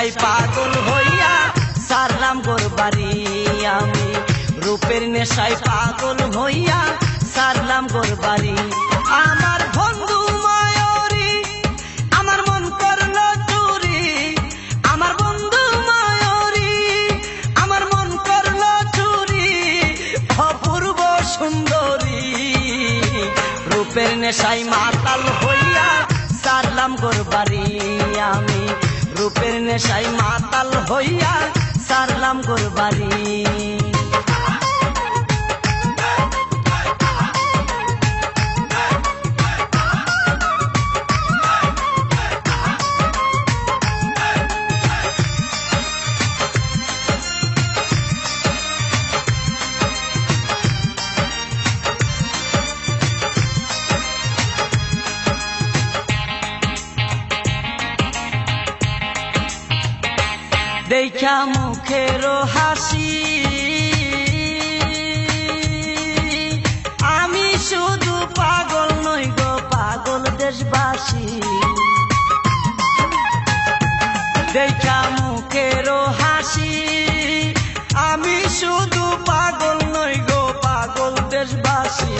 নেশায় পাগল হইয়া সারলাম গোর বাড়ি আমি, রূপের নেশায় পাগল হইয়া সারলাম গোর বাড়ি। আমার বন্ধু মায়রি আমার মন করলো চুরি, আমার বন্ধু মায়রি আমার মন করলো চুরি, অপূর্ব সুন্দরী রূপের নেশায় মাতাল হইয়া সারলাম গোর বাড়ি আমি, রূপের নেশায় মাতাল হইয়া সারলাম গোর বাড়ি। দেখা মুখের হাসি আমি শুধু পাগল নই গো পাগল দেশবাসী, দেখা মুখের হাসি আমি শুধু পাগল নই গো পাগল দেশবাসী।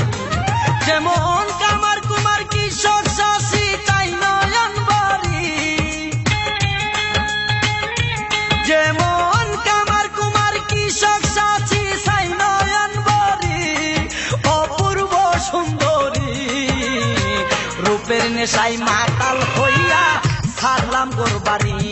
যেমন কামার কুমার কৃষক চাষি তাই নয়ন বাড়ি, যেমন কামার কুমার কৃষক চাচি সাই নয়ন বাড়ি, অপূর্ব সুন্দরী রূপের নেশায় মাতাল হইয়া সারলাম গোর বাড়ি।